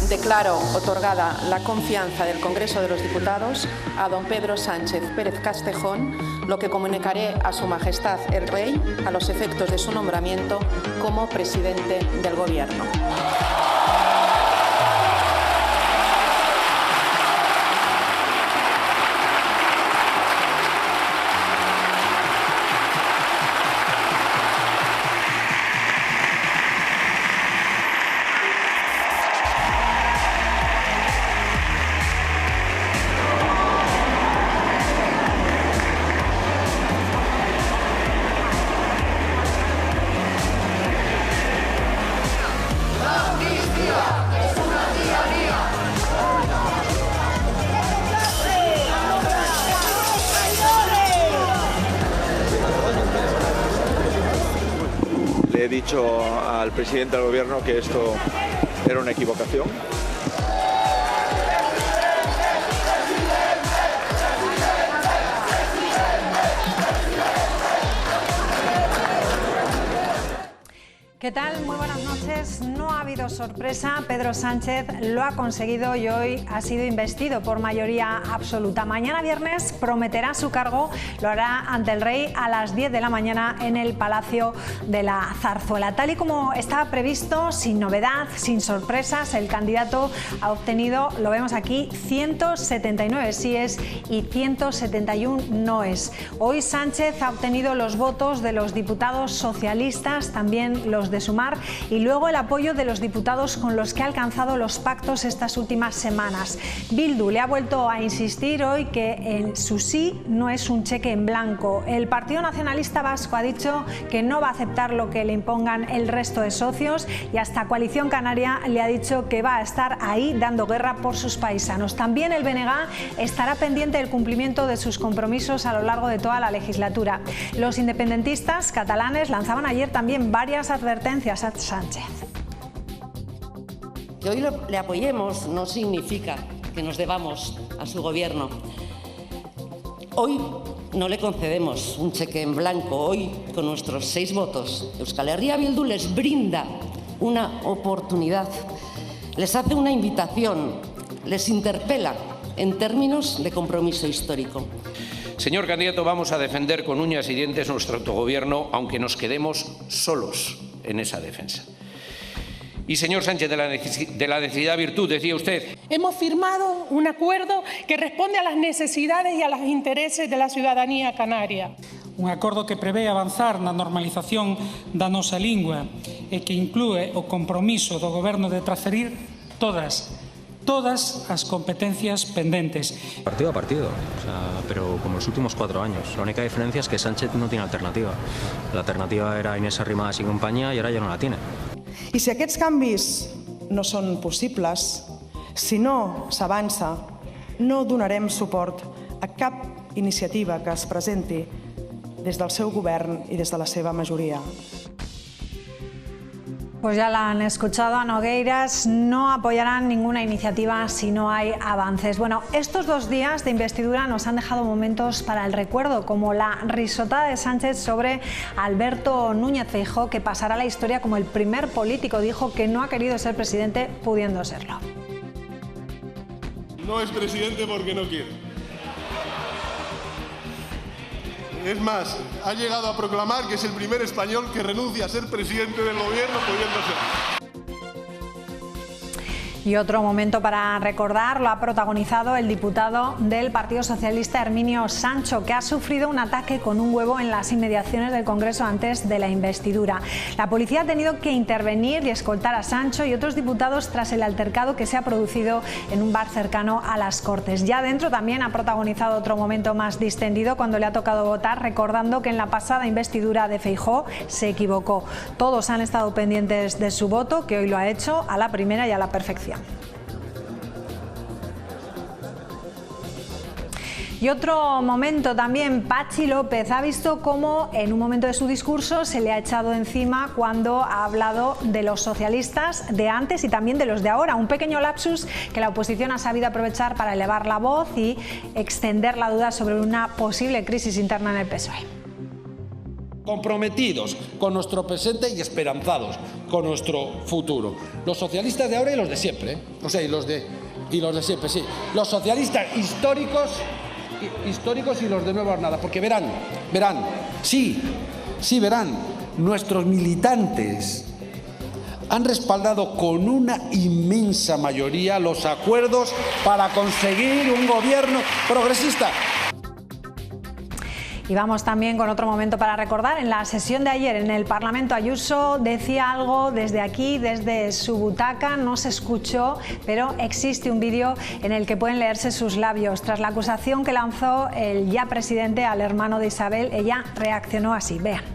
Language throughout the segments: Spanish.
Declaro otorgada la confianza del Congreso de los Diputados a don Pedro Sánchez Pérez Castejón, lo que comunicaré a Su Majestad el Rey a los efectos de su nombramiento como presidente del Gobierno. Le he dicho al presidente del Gobierno que esto era una equivocación. ¿Qué tal? Muy buenas noches. No ha habido sorpresa. Pedro Sánchez lo ha conseguido y hoy ha sido investido por mayoría absoluta. Mañana viernes prometerá su cargo. Lo hará ante el Rey a las 10 de la mañana en el Palacio de la Zarzuela. Tal y como estaba previsto, sin novedad, sin sorpresas, el candidato ha obtenido, lo vemos aquí, 179 síes y 171 noes. Hoy Sánchez ha obtenido los votos de los diputados socialistas, también los de Sumar, y luego el apoyo de los diputados con los que ha alcanzado los pactos estas últimas semanas. Bildu le ha vuelto a insistir hoy que en su sí no es un cheque en blanco. El Partido Nacionalista Vasco ha dicho que no va a aceptar lo que le impongan el resto de socios, y hasta Coalición Canaria le ha dicho que va a estar ahí dando guerra por sus paisanos. También el BNG estará pendiente del cumplimiento de sus compromisos a lo largo de toda la legislatura. Los independentistas catalanes lanzaban ayer también varias advertencias a Sánchez. Que hoy le apoyemos no significa que nos debamos a su gobierno. Hoy no le concedemos un cheque en blanco. Hoy, con nuestros 6 votos, Euskal Herria Bildu les brinda una oportunidad, les hace una invitación, les interpela en términos de compromiso histórico. Señor candidato, vamos a defender con uñas y dientes nuestro autogobierno, aunque nos quedemos solos en esa defensa. Y señor Sánchez, de la necesidad virtud, decía usted. Hemos firmado un acuerdo que responde a las necesidades y a los intereses de la ciudadanía canaria. Un acordo que prevé avanzar na normalización da nosa lingua e que inclúe o compromiso do Goberno de transferir todas as competencias pendentes. Partido a partido, pero como los últimos 4 años. La única diferencia es que Sánchez no tiene alternativa. La alternativa era Inés Arrimadas y compañía y ahora ya no la tiene. I si aquests canvis no són possibles, si no s'avança, no donarem suport a cap iniciativa que es presenti des del seu govern i des de la seva majoria. Pues ya la han escuchado a Nogueiras, no apoyarán ninguna iniciativa si no hay avances. Bueno, estos 2 días de investidura nos han dejado momentos para el recuerdo, como la risotada de Sánchez sobre Alberto Núñez Feijóo, que pasará a la historia como el primer político, dijo, que no ha querido ser presidente pudiendo serlo. No es presidente porque no quiere. Es más, ha llegado a proclamar que es el primer español que renuncia a ser presidente del gobierno pudiendo ser. Y otro momento para recordar lo ha protagonizado el diputado del Partido Socialista, Herminio Sancho, que ha sufrido un ataque con un huevo en las inmediaciones del Congreso antes de la investidura. La policía ha tenido que intervenir y escoltar a Sancho y otros diputados tras el altercado que se ha producido en un bar cercano a las Cortes. Ya dentro también ha protagonizado otro momento más distendido cuando le ha tocado votar, recordando que en la pasada investidura de Feijóo se equivocó. Todos han estado pendientes de su voto, que hoy lo ha hecho a la primera y a la perfección. Y otro momento también, Patxi López ha visto cómo en un momento de su discurso se le ha echado encima cuando ha hablado de los socialistas de antes y también de los de ahora. Un pequeño lapsus que la oposición ha sabido aprovechar para elevar la voz y extender la duda sobre una posible crisis interna en el PSOE. Comprometidos con nuestro presente y esperanzados con nuestro futuro. Los socialistas de ahora y los de siempre, ¿eh? O sea, y los de siempre, sí. Los socialistas históricos y los de nueva jornada, porque verán, verán, nuestros militantes han respaldado con una inmensa mayoría los acuerdos para conseguir un gobierno progresista. Y vamos también con otro momento para recordar. En la sesión de ayer en el Parlamento, Ayuso decía algo desde aquí, desde su butaca, no se escuchó, pero existe un vídeo en el que pueden leerse sus labios. Tras la acusación que lanzó el ya presidente al hermano de Isabel, ella reaccionó así. Vean.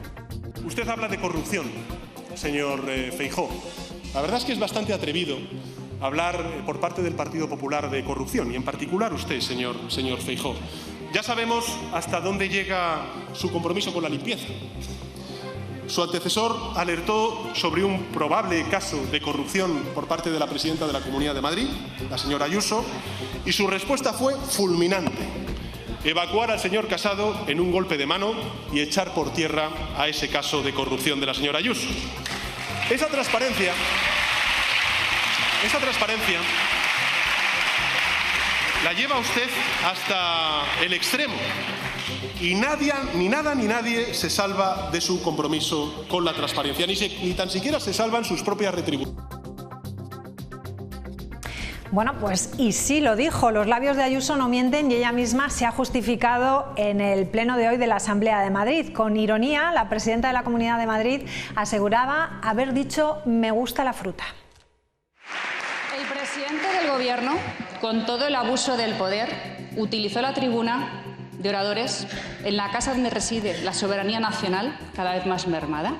Usted habla de corrupción, señor Feijóo. La verdad es que es bastante atrevido hablar por parte del Partido Popular de corrupción, y en particular usted, señor Feijóo. Ya sabemos hasta dónde llega su compromiso con la limpieza. Su antecesor alertó sobre un probable caso de corrupción por parte de la presidenta de la Comunidad de Madrid, la señora Ayuso, y su respuesta fue fulminante: evacuar al señor Casado en un golpe de mano y echar por tierra a ese caso de corrupción de la señora Ayuso. Esa transparencia la lleva usted hasta el extremo, y ni nadie se salva de su compromiso con la transparencia, ni tan siquiera se salvan sus propias retribuciones. Bueno, pues y sí lo dijo, los labios de Ayuso no mienten, y ella misma se ha justificado en el pleno de hoy de la Asamblea de Madrid. Con ironía, la presidenta de la Comunidad de Madrid aseguraba haber dicho "me gusta la fruta". El presidente del Gobierno, con todo el abuso del poder, utilizó la tribuna de oradores en la casa donde reside la soberanía nacional, cada vez más mermada,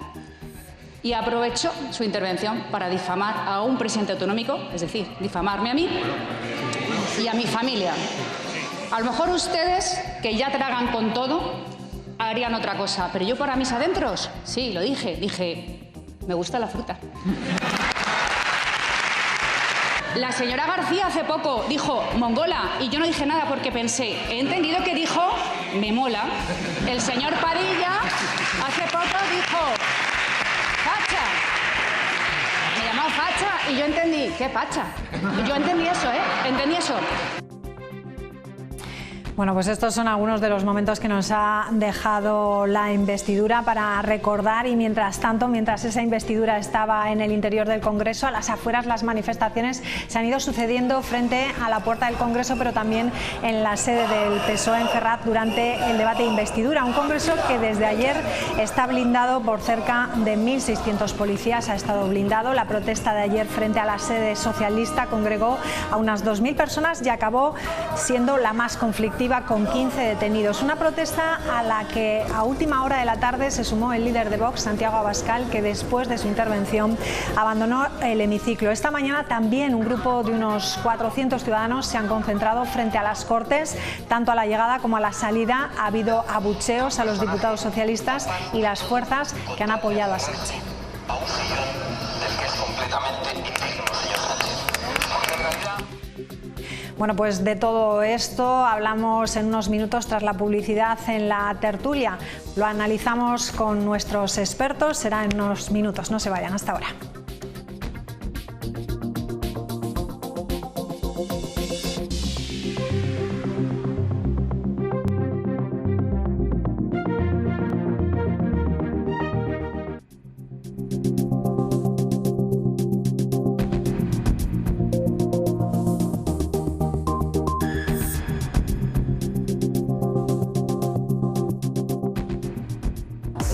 y aprovechó su intervención para difamar a un presidente autonómico, es decir, difamarme a mí y a mi familia. A lo mejor ustedes, que ya tragan con todo, harían otra cosa, pero yo para mis adentros, sí, lo dije, me gusta la fruta. La señora García hace poco dijo mongola y yo no dije nada porque pensé, he entendido que dijo me mola. El señor Padilla hace poco dijo facha. Me llamó facha y yo entendí, ¿qué facha? Yo entendí eso, entendí eso. Bueno, pues estos son algunos de los momentos que nos ha dejado la investidura para recordar, y mientras tanto, mientras esa investidura estaba en el interior del Congreso, a las afueras las manifestaciones se han ido sucediendo frente a la puerta del Congreso, pero también en la sede del PSOE en Ferraz durante el debate de investidura. Un Congreso que desde ayer está blindado por cerca de 1.600 policías, ha estado blindado. La protesta de ayer frente a la sede socialista congregó a unas 2.000 personas y acabó siendo la más conflictiva, con 15 detenidos. Una protesta a la que a última hora de la tarde se sumó el líder de Vox, Santiago Abascal, que después de su intervención abandonó el hemiciclo. Esta mañana también un grupo de unos 400 ciudadanos se han concentrado frente a las Cortes. Tanto a la llegada como a la salida ha habido abucheos a los diputados socialistas y las fuerzas que han apoyado a Sánchez. A un sillón del que es completamente indigno, señor Sánchez. Bueno, pues de todo esto hablamos en unos minutos tras la publicidad en la tertulia. Lo analizamos con nuestros expertos, será en unos minutos. No se vayan, hasta ahora.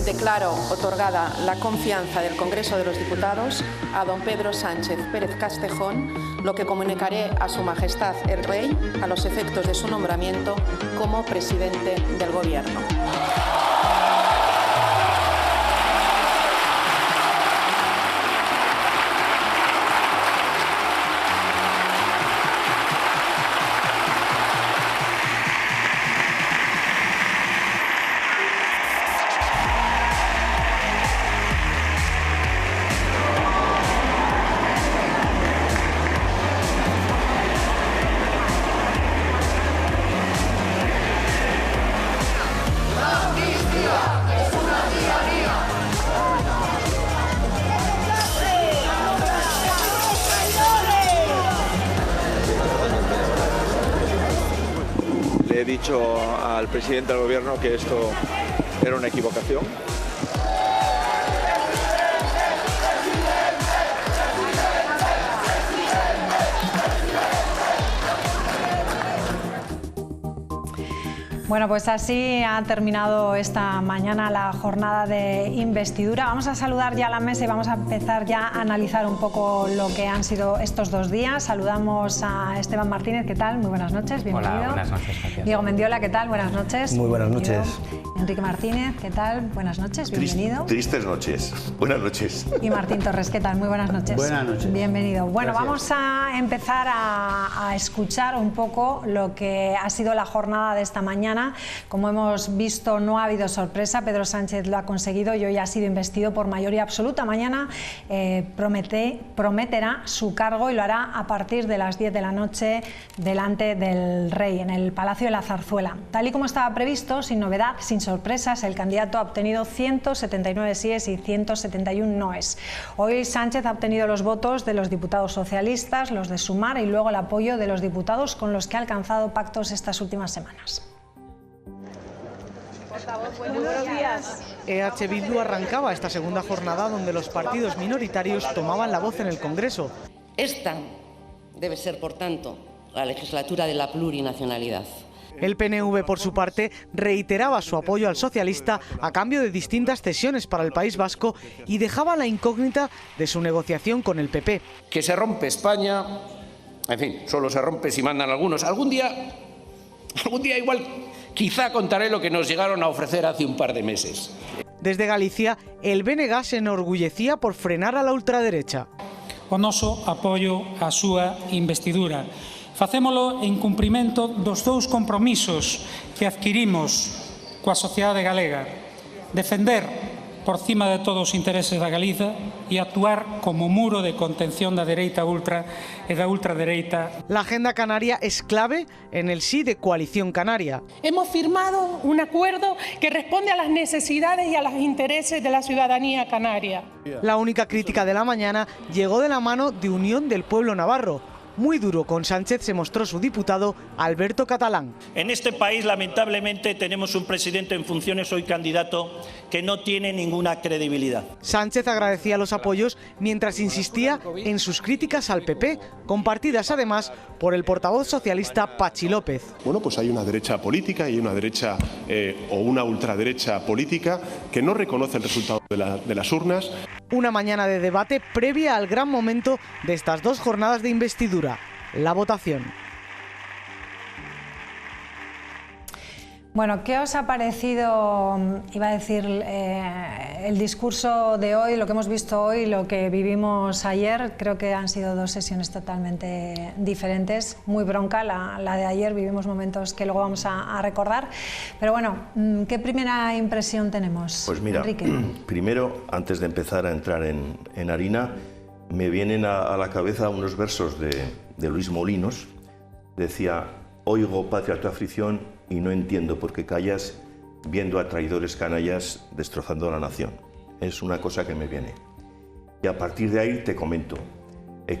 Declaro otorgada la confianza del Congreso de los Diputados a don Pedro Sánchez Pérez Castejón, lo que comunicaré a Su Majestad el Rey a los efectos de su nombramiento como presidente del Gobierno. Le he dicho al presidente del Gobierno que esto era una equivocación. Bueno, pues así ha terminado esta mañana la jornada de investidura. Vamos a saludar ya a la mesa y vamos a empezar ya a analizar un poco lo que han sido estos 2 días. Saludamos a Esteban Martínez, ¿qué tal? Muy buenas noches, bienvenido. Hola, buenas noches, gracias. Diego Mendiola, ¿qué tal? Buenas noches. Muy buenas noches. Enrique Martínez, ¿qué tal? Buenas noches, bienvenido. Tristes noches. Buenas noches. Y Martín Torres, ¿qué tal? Muy buenas noches. Buenas noches. Bienvenido. Bueno, Gracias. vamos a empezar a escuchar un poco lo que ha sido la jornada de esta mañana. Como hemos visto, no ha habido sorpresa. Pedro Sánchez lo ha conseguido y hoy ha sido investido por mayoría absoluta. Mañana prometerá su cargo y lo hará a partir de las 10 de la noche delante del Rey, en el Palacio de la Zarzuela. Tal y como estaba previsto, sin novedad, sin sorpresas, el candidato ha obtenido 179 síes y 171 noes. Hoy Sánchez ha obtenido los votos de los diputados socialistas, los de Sumar y luego el apoyo de los diputados con los que ha alcanzado pactos estas últimas semanas. Buenos días. EH Bildu arrancaba esta segunda jornada donde los partidos minoritarios tomaban la voz en el Congreso. Esta debe ser, por tanto, la legislatura de la plurinacionalidad. El PNV, por su parte, reiteraba su apoyo al socialista a cambio de distintas cesiones para el País Vasco y dejaba la incógnita de su negociación con el PP. Que se rompe España, en fin, solo se rompe si mandan algunos. Algún día igual, quizá contaré lo que nos llegaron a ofrecer hace un par de meses. Desde Galicia, el BNG se enorgullecía por frenar a la ultraderecha. O noso apoio á súa investidura. Facémolo en cumprimento dos 2 compromisos que adquirimos coa sociedade galega. Defender por cima de todos os intereses da Galiza e actuar como muro de contención da dereita ultra e da ultradereita. La agenda canaria es clave en el sí de Coalición Canaria. Hemos firmado un acuerdo que responde a las necesidades y a los intereses de la ciudadanía canaria. La única crítica de la mañana llegó de la mano de Unión del Pueblo Navarro. Muy duro con Sánchez se mostró su diputado Alberto Catalán. En este país, lamentablemente, tenemos un presidente en funciones, hoy candidato, que no tiene ninguna credibilidad. Sánchez agradecía los apoyos mientras insistía en sus críticas al PP, compartidas además por el portavoz socialista Pachi López. Bueno, pues hay una derecha política y una derecha o una ultraderecha política que no reconoce el resultado de las urnas. Una mañana de debate previa al gran momento de estas 2 jornadas de investidura, la votación. Bueno, ¿qué os ha parecido, iba a decir, el discurso de hoy, lo que hemos visto hoy, lo que vivimos ayer? Creo que han sido 2 sesiones totalmente diferentes, muy bronca la de ayer, vivimos momentos que luego vamos a recordar. Pero bueno, ¿qué primera impresión tenemos? Pues mira, Enrique. Primero, antes de empezar a entrar en harina, me vienen a la cabeza unos versos de Luis Molinos. Decía: oigo, patria, tu aflicción y no entiendo por qué callas, viendo a traidores canallas destrozando la nación. Es una cosa que me viene. Y a partir de ahí te comento.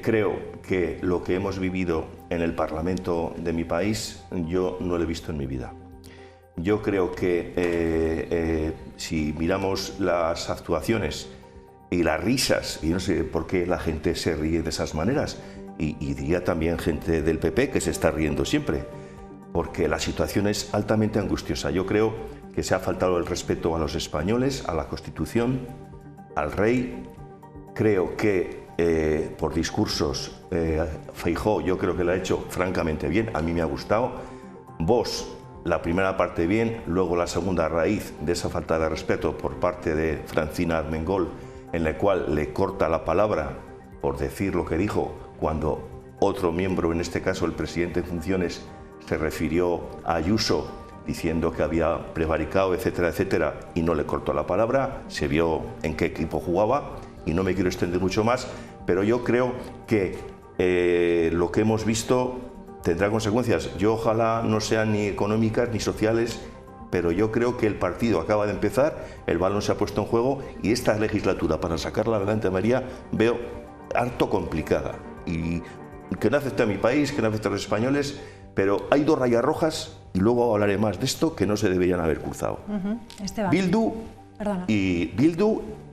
Creo que lo que hemos vivido en el Parlamento de mi país, yo no lo he visto en mi vida. Yo creo que si miramos las actuaciones y las risas, y no sé por qué la gente se ríe de esas maneras, y diría también gente del PP que se está riendo siempre, porque la situación es altamente angustiosa. Yo creo que se ha faltado el respeto a los españoles, a la Constitución, al Rey. Creo que por discursos, Feijóo yo creo que lo ha hecho francamente bien, a mí me ha gustado. Vox, la primera parte bien, luego la segunda, a raíz de esa falta de respeto por parte de Francina Armengol, en la cual le corta la palabra por decir lo que dijo, cuando otro miembro, en este caso el presidente en funciones, se refirió a Ayuso diciendo que había prevaricado, etcétera, etcétera, y no le cortó la palabra, se vio en qué equipo jugaba, y no me quiero extender mucho más, pero yo creo que lo que hemos visto tendrá consecuencias. Yo ojalá no sean ni económicas ni sociales, pero yo creo que el partido acaba de empezar, el balón se ha puesto en juego, y esta legislatura, para sacarla adelante, María, veo harto complicada. Y que no afecte a mi país, que no afecte a los españoles, Pero hay dos rayas rojas, y luego hablaré más de esto, que no se deberían haber cruzado. Bildu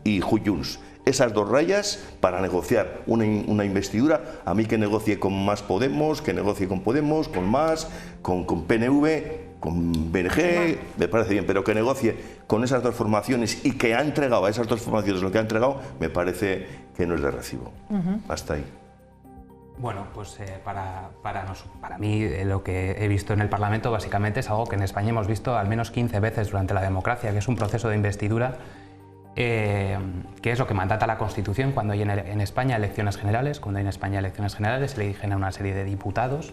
y Junts. Esas dos rayas para negociar una investidura. A mí que negocie con Más Podemos, que negocie con Podemos, con Más, con PNV, con BNG, me parece bien, pero que negocie con esas dos formaciones y que ha entregado a esas dos formaciones lo que ha entregado, me parece que no es de recibo. Hasta ahí. Bueno, pues para mí lo que he visto en el Parlamento básicamente es algo que en España hemos visto al menos 15 veces durante la democracia, que es un proceso de investidura que es lo que mandata la Constitución cuando hay en España elecciones generales. Cuando hay en España elecciones generales se eligen a una serie de diputados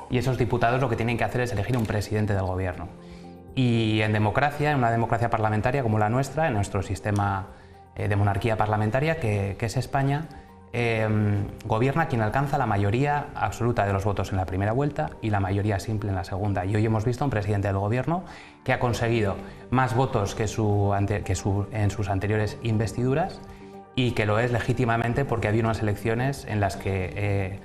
y esos diputados lo que tienen que hacer es elegir un presidente del gobierno. Y en democracia, en una democracia parlamentaria como la nuestra, en nuestro sistema de monarquía parlamentaria que es España, gobierna quien alcanza la mayoría absoluta de los votos en la primera vuelta y la mayoría simple en la segunda. Y hoy hemos visto a un presidente del gobierno que ha conseguido más votos que en sus anteriores investiduras y que lo es legítimamente porque ha habido unas elecciones en las que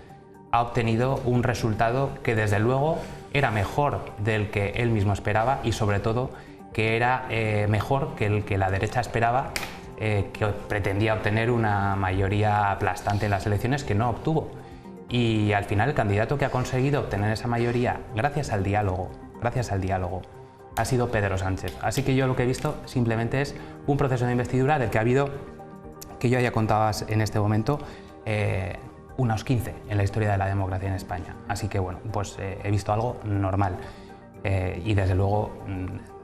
ha obtenido un resultado que desde luego era mejor del que él mismo esperaba y sobre todo que era mejor que el que la derecha esperaba, que pretendía obtener una mayoría aplastante en las elecciones que no obtuvo. Y al final el candidato que ha conseguido obtener esa mayoría gracias al diálogo, ha sido Pedro Sánchez. Así que yo lo que he visto simplemente es un proceso de investidura del que ha habido, que yo haya contado en este momento, unos 15 en la historia de la democracia en España. Así que bueno, pues he visto algo normal y desde luego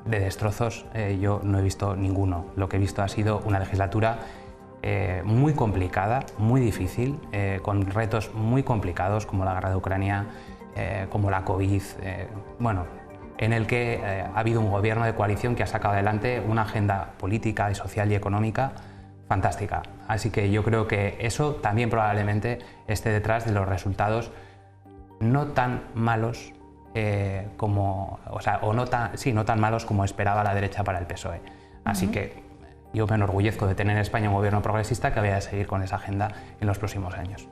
de destrozos yo no he visto ninguno. Lo que he visto ha sido una legislatura muy complicada, muy difícil, con retos muy complicados como la guerra de Ucrania, como la COVID, bueno, en el que ha habido un gobierno de coalición que ha sacado adelante una agenda política, social y económica fantástica. Así que yo creo que eso también probablemente esté detrás de los resultados no tan malos no tan malos como esperaba la derecha para el PSOE. Así que yo me enorgullezco de tener en España un gobierno progresista que vaya a seguir con esa agenda en los próximos años.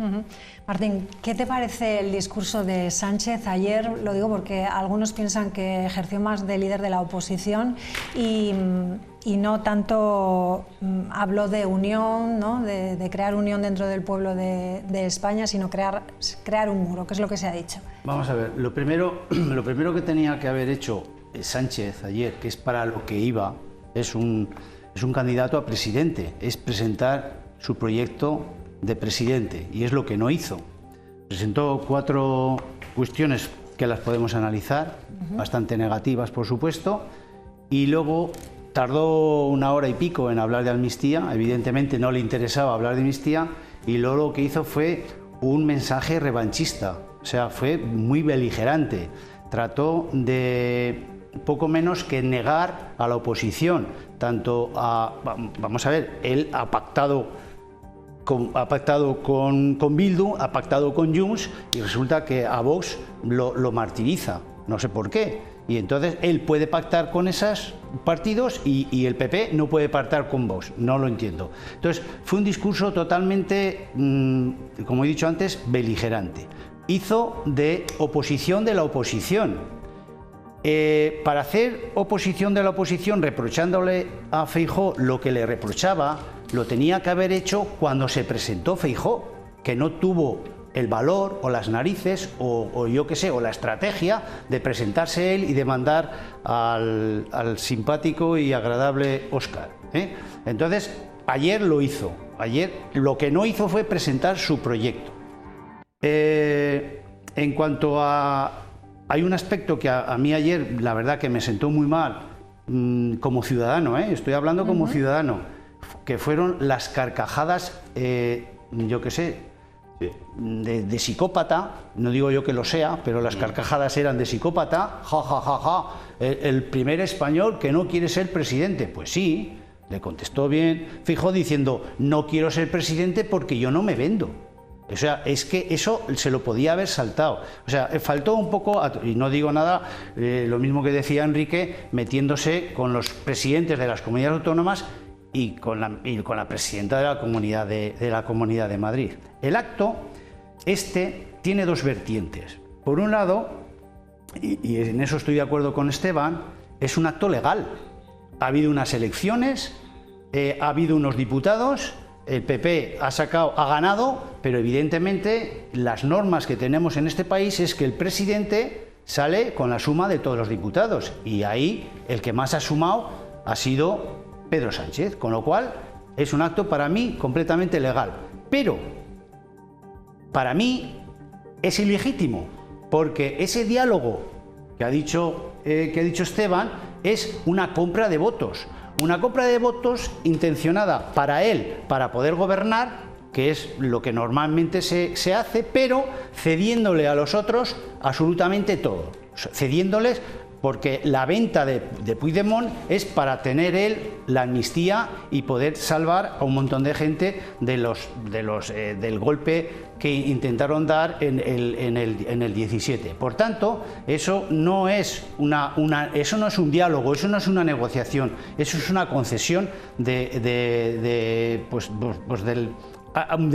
Martín, ¿qué te parece el discurso de Sánchez ayer? Lo digo porque algunos piensan que ejerció más de líder de la oposición y no tanto habló de unión, ¿no? de crear unión dentro del pueblo de España, sino crear un muro, que es lo que se ha dicho. Vamos a ver, lo primero que tenía que haber hecho Sánchez ayer, que es para lo que iba, es un candidato a presidente, es presentar su proyecto de presidente, y es lo que no hizo. Presentó 4 cuestiones que las podemos analizar, bastante negativas por supuesto, y luego tardó 1 hora y pico en hablar de amnistía. Evidentemente no le interesaba hablar de amnistía, y luego lo que hizo fue un mensaje revanchista, o sea, fue muy beligerante. Trató de poco menos que negar a la oposición, vamos a ver, él ha pactado con Bildu, ha pactado con Junts, y resulta que a Vox lo martiriza, no sé por qué. Y entonces él puede pactar con esos partidos y el PP no puede pactar con Vox, no lo entiendo. Entonces fue un discurso totalmente, como he dicho antes, beligerante. Hizo de oposición de la oposición. Para hacer oposición de la oposición, reprochándole a Feijóo lo que le reprochaba, lo tenía que haber hecho cuando se presentó Feijóo, que no tuvo el valor o las narices o yo qué sé, o la estrategia de presentarse él y de mandar al simpático y agradable Óscar. Entonces, ayer lo hizo. Ayer lo que no hizo fue presentar su proyecto. En cuanto a... Hay un aspecto que a mí ayer, la verdad, que me sentó muy mal como ciudadano, estoy hablando como ciudadano, que fueron las carcajadas, yo qué sé, de psicópata. No digo yo que lo sea, pero las carcajadas eran de psicópata. Ja, ja, ja, ja. El primer español que no quiere ser presidente. Pues sí, le contestó bien Feijóo diciendo: no quiero ser presidente porque yo no me vendo. O sea, es que eso se lo podía haber saltado. O sea, faltó un poco, y no digo nada, lo mismo que decía Enrique, metiéndose con los presidentes de las comunidades autónomas y con la presidenta de la Comunidad de Madrid. El acto tiene 2 vertientes. Por un lado, y en eso estoy de acuerdo con Esteban, es un acto legal. Ha habido unas elecciones, ha habido unos diputados, el PP ha ganado, pero evidentemente las normas que tenemos en este país es que el presidente sale con la suma de todos los diputados, y ahí el que más ha sumado ha sido Pedro Sánchez, con lo cual es un acto para mí completamente legal. Pero para mí es ilegítimo, porque ese diálogo que ha dicho Esteban es una compra de votos. Una compra de votos intencionada para él, para poder gobernar, que es lo que normalmente se hace, pero cediéndole a los otros absolutamente todo. Cediéndoles, porque la venta de Puigdemont es para tener él la amnistía y poder salvar a un montón de gente del golpe que intentaron dar en el 17. Por tanto, eso no es eso no es un diálogo, eso no es una negociación, eso es una concesión de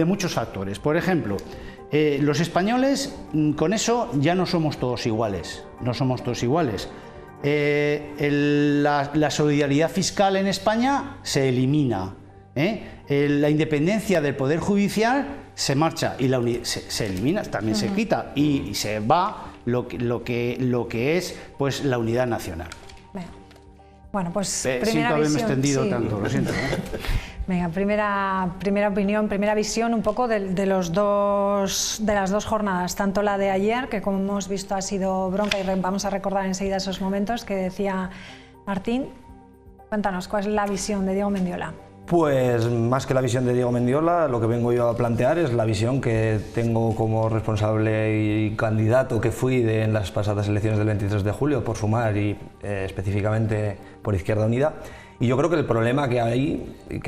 muchos factores. Por ejemplo, los españoles con eso ya no somos todos iguales, no somos todos iguales. La solidaridad fiscal en España se elimina, la independencia del Poder Judicial se marcha y se elimina, también se quita, y se va lo que es pues la unidad nacional. Bueno, pues siento haberme extendido tanto, lo siento. Venga, primera opinión, primera visión un poco de las dos jornadas, tanto la de ayer, que como hemos visto ha sido bronca, y vamos a recordar enseguida esos momentos que decía Martín. Cuéntanos, ¿cuál es la visión de Diego Mendiola? Pues más que la visión de Diego Mendiola, lo que vengo yo a plantear es la visión que tengo como responsable y candidato que fui en las pasadas elecciones del 23 de julio por Sumar y específicamente por Izquierda Unida. Y yo creo que el problema que ha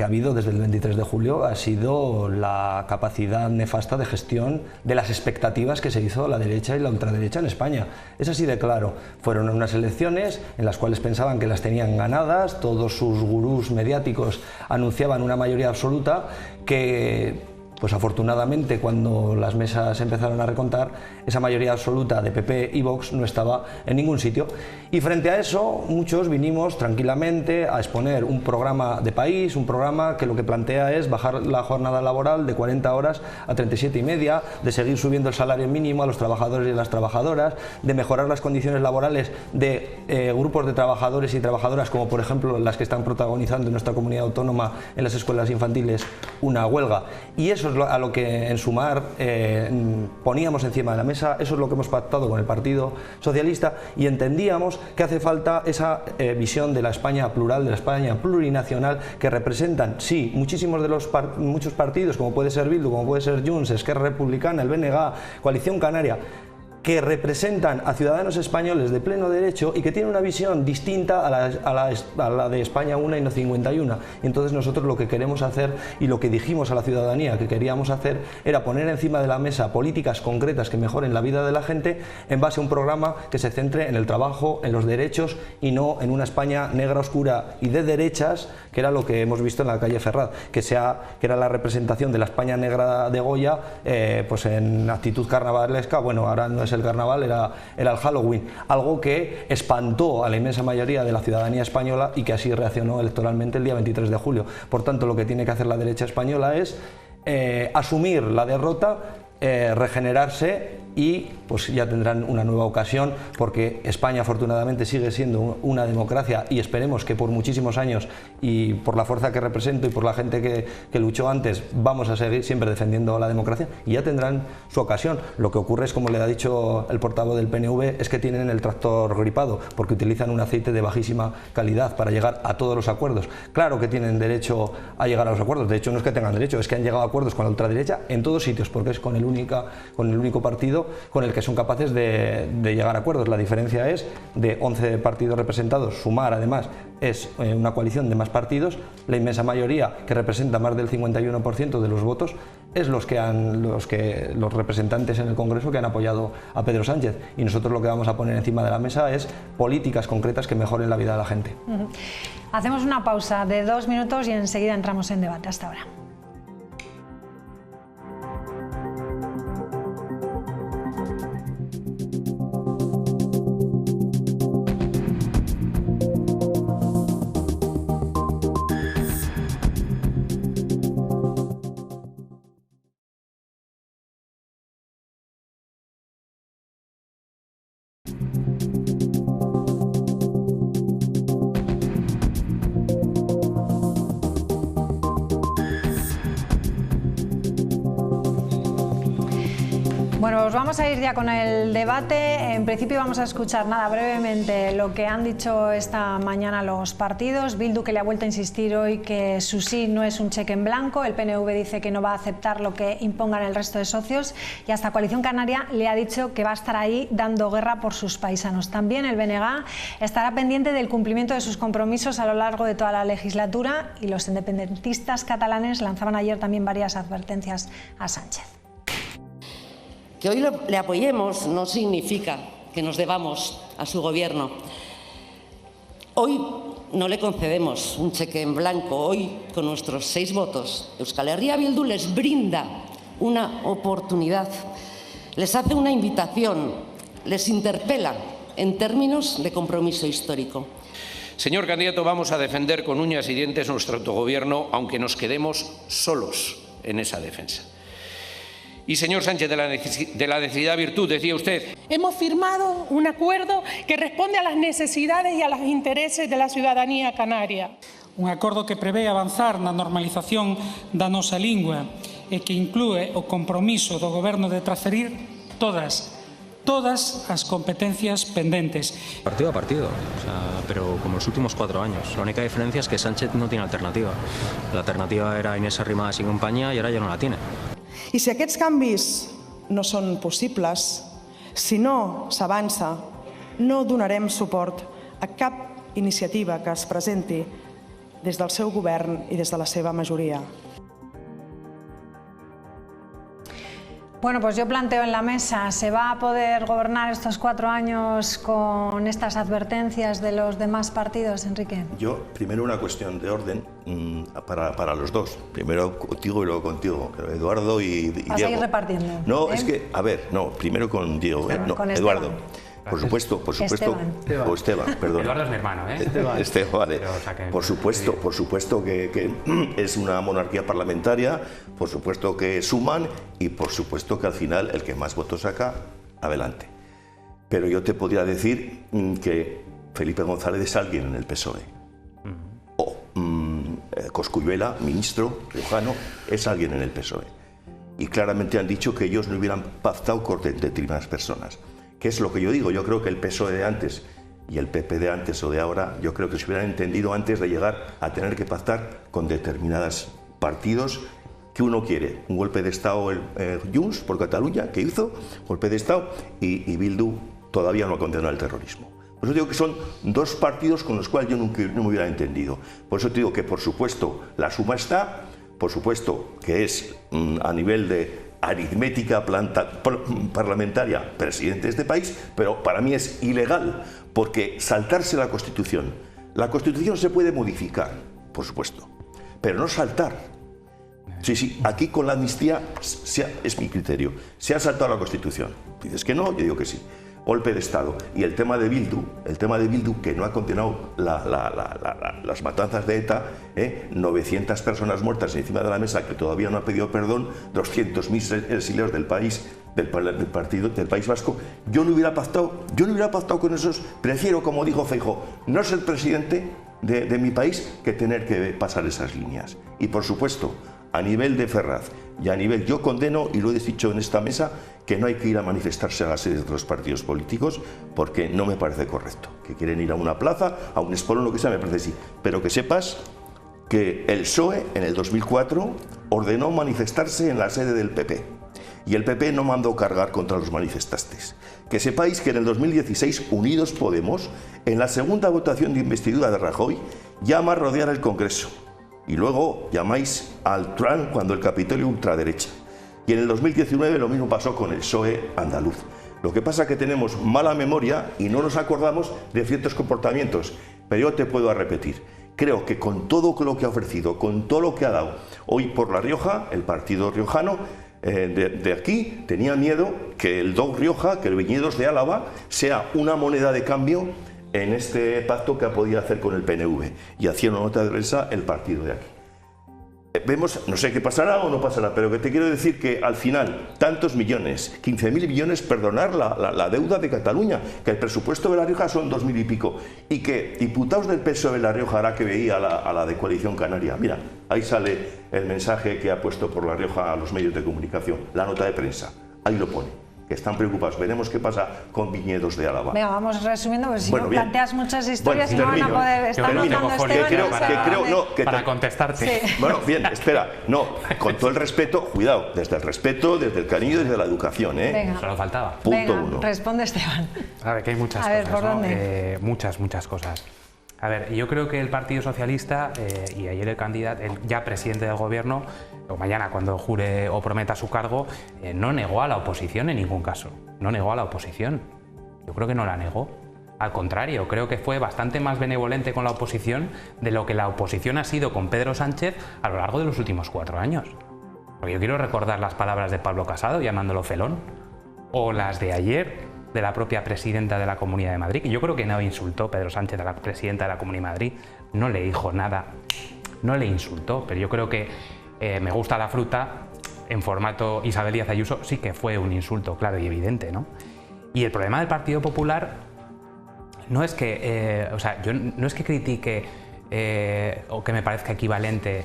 habido desde el 23 de julio ha sido la capacidad nefasta de gestión de las expectativas que se hizo la derecha y la ultraderecha en España. Es así de claro. Fueron unas elecciones en las cuales pensaban que las tenían ganadas, todos sus gurús mediáticos anunciaban una mayoría absoluta que, pues afortunadamente, cuando las mesas empezaron a recontar, esa mayoría absoluta de PP y Vox no estaba en ningún sitio. Y frente a eso, muchos vinimos tranquilamente a exponer un programa de país, un programa que lo que plantea es bajar la jornada laboral de 40 horas a 37,5, de seguir subiendo el salario mínimo a los trabajadores y a las trabajadoras, de mejorar las condiciones laborales de grupos de trabajadores y trabajadoras, como por ejemplo las que están protagonizando en nuestra comunidad autónoma en las escuelas infantiles una huelga. Y eso es a lo que en Sumar poníamos encima de la mesa, eso es lo que hemos pactado con el Partido Socialista, y entendíamos que hace falta esa visión de la España plural, de la España plurinacional, que representan, sí, muchísimos de muchos partidos, como puede ser Bildu, como puede ser Junts, Esquerra Republicana, el BNG, Coalición Canaria, que representan a ciudadanos españoles de pleno derecho y que tienen una visión distinta a la de España una y no 51. Y entonces nosotros lo que queremos hacer, y lo que dijimos a la ciudadanía que queríamos hacer, era poner encima de la mesa políticas concretas que mejoren la vida de la gente en base a un programa que se centre en el trabajo, en los derechos, y no en una España negra, oscura y de derechas, que era lo que hemos visto en la calle Ferraz, que era la representación de la España negra de Goya, pues en actitud carnavalesca. Bueno, ahora no es el carnaval, era el Halloween, algo que espantó a la inmensa mayoría de la ciudadanía española y que así reaccionó electoralmente el día 23 de julio. Por tanto, lo que tiene que hacer la derecha española es asumir la derrota, regenerarse, y pues ya tendrán una nueva ocasión, porque España afortunadamente sigue siendo una democracia, y esperemos que por muchísimos años, y por la fuerza que represento y por la gente que luchó antes, vamos a seguir siempre defendiendo la democracia, y ya tendrán su ocasión. Lo que ocurre es, como le ha dicho el portavoz del PNV, es que tienen el tractor gripado, porque utilizan un aceite de bajísima calidad para llegar a todos los acuerdos. Claro que tienen derecho a llegar a los acuerdos, de hecho no es que tengan derecho, es que han llegado a acuerdos con la ultraderecha en todos sitios, porque es con el único partido con el que son capaces de llegar a acuerdos. La diferencia es de 11 partidos representados. Sumar, además, es una coalición de más partidos. La inmensa mayoría, que representa más del 51% de los votos, es los representantes en el Congreso que han apoyado a Pedro Sánchez. Y nosotros lo que vamos a poner encima de la mesa es políticas concretas que mejoren la vida de la gente. Hacemos una pausa de 2 minutos y enseguida entramos en debate. Hasta ahora. Bueno, pues vamos a ir ya con el debate. En principio vamos a escuchar brevemente lo que han dicho esta mañana los partidos. Bildu, que le ha vuelto a insistir hoy que su sí no es un cheque en blanco. El PNV dice que no va a aceptar lo que impongan el resto de socios. Y hasta Coalición Canaria le ha dicho que va a estar ahí dando guerra por sus paisanos. También el BNG estará pendiente del cumplimiento de sus compromisos a lo largo de toda la legislatura. Y los independentistas catalanes lanzaban ayer también varias advertencias a Sánchez. Que hoy le apoyemos no significa que nos debamos a su gobierno. Hoy no le concedemos un cheque en blanco. Hoy, con nuestros 6 votos, Euskal Herria Bildu les brinda una oportunidad, les hace una invitación, les interpela en términos de compromiso histórico. Señor candidato, vamos a defender con uñas y dientes nuestro autogobierno, aunque nos quedemos solos en esa defensa. Y señor Sánchez, de la necesidad virtud, decía usted. Hemos firmado un acuerdo que responde a las necesidades y a los intereses de la ciudadanía canaria. Un acordo que prevé avanzar na normalización da nosa lingua e que inclúe o compromiso do Goberno de transferir todas as competencias pendentes. Partido a partido, pero como los últimos 4 años. La única diferencia es que Sánchez no tiene alternativa. La alternativa era Inés Arrimadas y compañía y ahora ya no la tiene. I si aquests canvis no són possibles, si no s'avança, no donarem suport a cap iniciativa que es presenti des del seu govern i des de la seva majoria. Bueno, pues yo planteo en la mesa, ¿se va a poder gobernar estos 4 años con estas advertencias de los demás partidos, Enrique? Yo, primero una cuestión de orden para los dos. Primero contigo y luego contigo, Eduardo y Diego. ¿Vas a ir repartiendo? No, es que, a ver, no, primero con Diego, no, con Eduardo. Por supuesto, Esteban. O Esteban, perdón. Eduardo es mi hermano, ¿eh? Esteban, vale. Por supuesto que es una monarquía parlamentaria, por supuesto que suman y por supuesto que al final el que más votos saca, adelante. Pero yo te podría decir que Felipe González es alguien en el PSOE. O Cosculluela, ministro riojano, es alguien en el PSOE. Y claramente han dicho que ellos no hubieran pactado con determinadas personas. ¿Qué es lo que yo digo? Yo creo que el PSOE de antes y el PP de antes o de ahora, yo creo que se hubieran entendido antes de llegar a tener que pactar con determinados partidos que uno quiere. Un golpe de Estado, Junts por Cataluña, que hizo, golpe de Estado, y Bildu todavía no condenó el terrorismo. Por eso digo que son 2 partidos con los cuales yo no me hubiera entendido. Por eso te digo que, por supuesto, la suma está, por supuesto que es a nivel de aritmética parlamentaria presidente de este país, pero para mí es ilegal, porque saltarse la Constitución se puede modificar, por supuesto, pero no saltar. Sí, aquí con la amnistía es mi criterio, se ha saltado la Constitución. Dices que no, yo digo que sí. Golpe de Estado. Y el tema de Bildu, que no ha condenado las matanzas de ETA, 900 personas muertas encima de la mesa, que todavía no ha pedido perdón, 200.000 exiliados del País Vasco. Yo no hubiera pactado con esos. Prefiero, como dijo Feijóo, no ser presidente de mi país que tener que pasar esas líneas. Y por supuesto, a nivel de Ferraz y a nivel, yo condeno, y lo he dicho en esta mesa, que no hay que ir a manifestarse a las sedes de otros partidos políticos porque no me parece correcto. Que quieren ir a una plaza, a un espolón, lo que sea, me parece sí. Pero que sepas que el PSOE en el 2004 ordenó manifestarse en la sede del PP y el PP no mandó cargar contra los manifestantes. Que sepáis que en el 2016 Unidos Podemos, en la segunda votación de investidura de Rajoy, llama a rodear el Congreso. Y luego llamáis al Trump cuando el Capitolio ultraderecha. Y en el 2019 lo mismo pasó con el PSOE andaluz. Lo que pasa es que tenemos mala memoria y no nos acordamos de ciertos comportamientos. Pero yo te puedo repetir, creo que con todo lo que ha ofrecido, con todo lo que ha dado, hoy por La Rioja, el partido riojano de aquí tenía miedo que el DOC Rioja, que el Viñedos de Álava, sea una moneda de cambio en este pacto que ha podido hacer con el PNV. Y hacía una nota de prensa el partido de aquí. Vemos, no sé qué pasará o no pasará, pero que te quiero decir que al final, tantos millones, 15.000 millones, perdonar la deuda de Cataluña, que el presupuesto de La Rioja son 2.000 y pico, y que diputados del PSOE de La Rioja, ahora que veía a la de Coalición Canaria, mira, ahí sale el mensaje que ha puesto por La Rioja a los medios de comunicación, la nota de prensa, ahí lo pone. que están preocupados. Veremos qué pasa con viñedos de Álava. Venga, vamos resumiendo, porque si Bueno, no bien. planteas muchas historias Bueno, y no van a poder estar notando Esteban. Para contestarte. Sí. Bueno, bien, espera, no, con todo el respeto, cuidado, desde el respeto, desde el cariño y desde la educación, ¿eh? Venga. Solo faltaba. Punto Venga, 1. responde Esteban. A ver, que hay muchas A ver, cosas, ¿por ¿no? dónde? Muchas cosas. A ver, yo creo que el Partido Socialista y ayer el candidato, el ya presidente del gobierno, o mañana cuando jure o prometa su cargo, no negó a la oposición en ningún caso. No negó a la oposición. Yo creo que no la negó. Al contrario, creo que fue bastante más benevolente con la oposición de lo que la oposición ha sido con Pedro Sánchez a lo largo de los últimos 4 años. Porque yo quiero recordar las palabras de Pablo Casado llamándolo felón, o las de ayer de la propia presidenta de la Comunidad de Madrid, que yo creo que no insultó Pedro Sánchez a la presidenta de la Comunidad de Madrid, no le dijo nada, no le insultó, pero yo creo que me gusta la fruta en formato Isabel Díaz Ayuso sí que fue un insulto claro y evidente, ¿no? Y el problema del Partido Popular no es que, yo no es que critique o que me parezca equivalente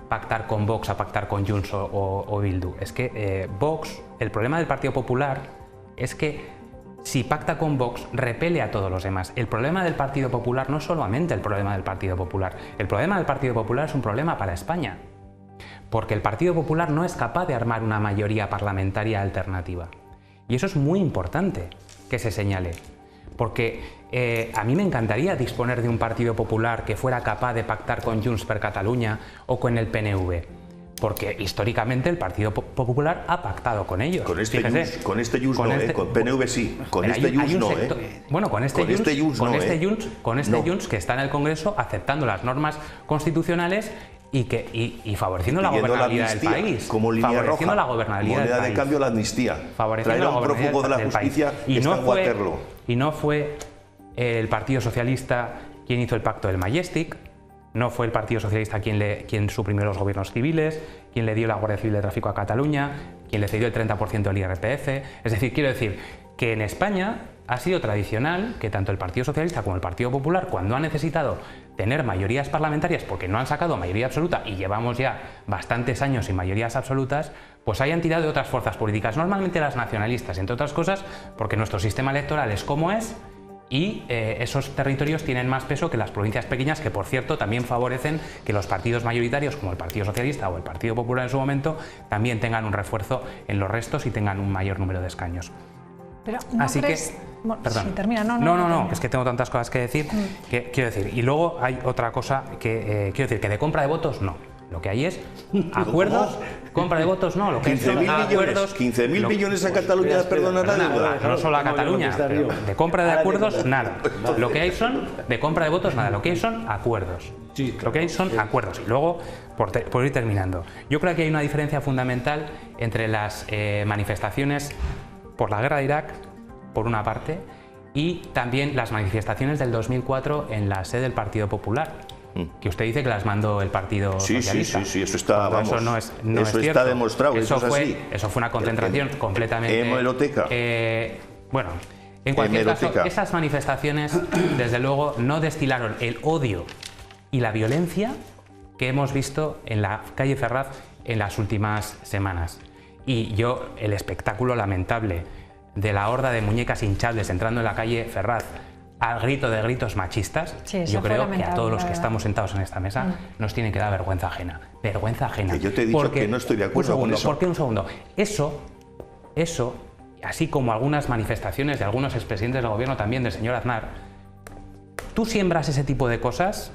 pactar con Vox a pactar con Junts o Bildu, es que Vox, el problema del Partido Popular es que si pacta con Vox repele a todos los demás. El problema del Partido Popular no es solamente el problema del Partido Popular, el problema del Partido Popular es un problema para España, porque el Partido Popular no es capaz de armar una mayoría parlamentaria alternativa. Y eso es muy importante que se señale, porque a mí me encantaría disponer de un Partido Popular que fuera capaz de pactar con Junts per Catalunya o con el PNV. Porque históricamente el Partido Popular ha pactado con ellos. Con este Junts no, con PNV sí, con este Junts no, Bueno, con este Junts que está en el Congreso aceptando las normas constitucionales y favoreciendo la gobernabilidad del país. Como línea roja, la gobernabilidad moneda del país. de cambio la amnistía. Favoreciendo traer a un prófugo de la justicia que está en Waterloo. Y no fue el Partido Socialista quien hizo el pacto del Majestic. No fue el Partido Socialista quien suprimió los gobiernos civiles, quien le dio la Guardia Civil de Tráfico a Cataluña, quien le cedió el 30% del IRPF. Es decir, quiero decir que en España ha sido tradicional que tanto el Partido Socialista como el Partido Popular, cuando han necesitado tener mayorías parlamentarias porque no han sacado mayoría absoluta y llevamos ya bastantes años sin mayorías absolutas, pues hayan tirado de otras fuerzas políticas, normalmente las nacionalistas, entre otras cosas porque nuestro sistema electoral es como es. Y esos territorios tienen más peso que las provincias pequeñas, que por cierto también favorecen que los partidos mayoritarios como el Partido Socialista o el Partido Popular en su momento también tengan un refuerzo en los restos y tengan un mayor número de escaños. Pero ¿no Así crees? Bueno, perdón. Sí, termina. No, es que tengo tantas cosas que decir. Que, quiero decir, y luego hay otra cosa que quiero decir, que de compra de votos no. Lo que hay es acuerdos, compra de votos no, lo que 15.000 millones, 15.000 millones a Cataluña, perdona la deuda. No solo a Cataluña, pero de compra de acuerdos nada. Lo que hay son de compra de votos nada, lo que hay son acuerdos. Lo que hay son acuerdos. Y luego, por ir terminando, yo creo que hay una diferencia fundamental entre las manifestaciones por la guerra de Irak, por una parte, y también las manifestaciones del 2004 en la sede del Partido Popular. Que usted dice que las mandó el Partido Socialista. Sí, eso está, vamos, eso no es eso cierto. Está demostrado, eso es así. Eso fue una concentración completamente... Hemeroteca. Bueno, en cualquier caso, esas manifestaciones, desde luego, no destilaron el odio y la violencia que hemos visto en la calle Ferraz en las últimas semanas. Y yo, el espectáculo lamentable de la horda de muñecas hinchables entrando en la calle Ferraz al grito de gritos machistas, yo creo que a todos los que estamos sentados en esta mesa nos tiene que dar vergüenza ajena. Vergüenza ajena. Que yo te he dicho que no estoy de acuerdo con eso. ¿Por qué un segundo? Eso, así como algunas manifestaciones de algunos expresidentes del gobierno también, del señor Aznar, tú siembras ese tipo de cosas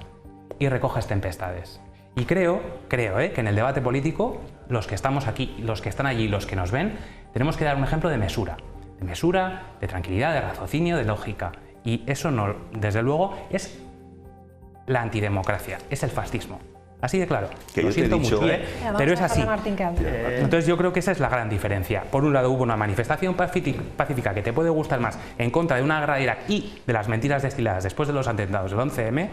y recoges tempestades. Y creo que en el debate político, los que estamos aquí, los que están allí, los que nos ven, tenemos que dar un ejemplo de mesura, de tranquilidad, de raciocinio, de lógica. Y eso no, desde luego, es la antidemocracia, es el fascismo. Así de claro. Que lo yo te he siento dicho, mucho, pero es así. Entonces yo creo que esa es la gran diferencia. Por un lado hubo una manifestación pacífica que te puede gustar más en contra de una guerra de Irak y de las mentiras destiladas después de los atentados del 11M,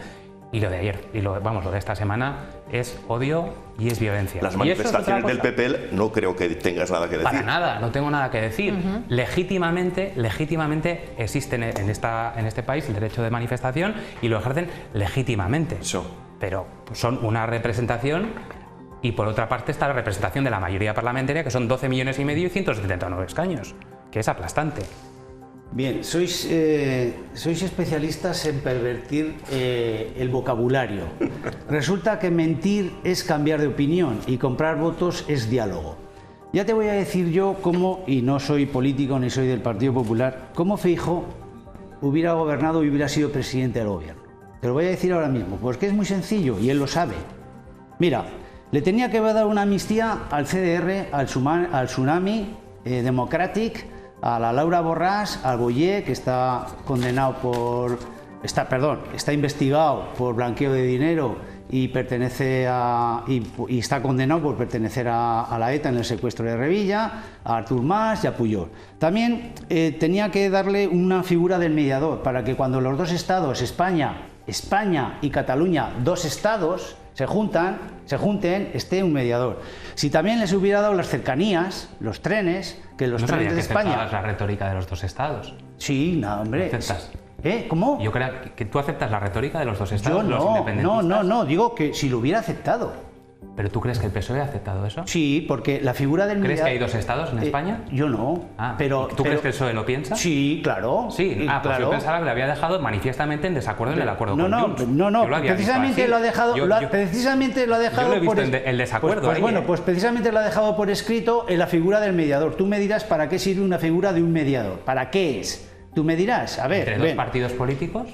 y lo de ayer, y lo de esta semana, es odio y es violencia. Las manifestaciones del PP no creo que tengas nada que decir. Para nada, no tengo nada que decir. Legítimamente existen en este país el derecho de manifestación y lo ejercen legítimamente. Pero son una representación Y por otra parte está la representación de la mayoría parlamentaria, que son 12 millones y medio y 179 escaños, que es aplastante. Bien, sois especialistas en pervertir el vocabulario. Resulta que mentir es cambiar de opinión y comprar votos es diálogo. Ya te voy a decir yo cómo, y no soy político ni soy del Partido Popular, cómo Feijóo hubiera gobernado y hubiera sido presidente del gobierno. Te lo voy a decir ahora mismo, porque es muy sencillo y él lo sabe. Mira, le tenía que dar una amnistía al CDR, al Tsunami Democratic, a la Laura Borràs, al Boyer, que está condenado por... está investigado por blanqueo de dinero y pertenece a... y está condenado por pertenecer a la ETA en el secuestro de Revilla, a Artur Mas y a Pujol. También tenía que darle una figura del mediador, para que cuando los dos estados, España y Cataluña, dos estados, se junten, esté un mediador. Si también les hubiera dado las cercanías, los trenes, que los trenes de España... ¿No la retórica de los dos estados? Sí, no, hombre... ¿Aceptas? ¿Cómo? Yo creo que tú aceptas la retórica de los dos estados, Yo los independentistas. no, digo que si lo hubiera aceptado. ¿Pero tú crees que el PSOE ha aceptado eso? Sí, porque la figura del mediador... ¿Crees que hay dos estados en España? Yo no, pero... ¿Tú crees que el PSOE lo piensa? Sí, claro. Sí, pues claro. yo pensaba que lo había dejado manifiestamente en desacuerdo en el acuerdo con Junts. No, precisamente lo ha dejado... Precisamente lo ha dejado yo lo he visto en el desacuerdo. Pues precisamente lo ha dejado por escrito en la figura del mediador. Tú me dirás para qué sirve una figura de un mediador. ¿Para qué es? Tú me dirás, a ver... ¿Entre dos partidos políticos?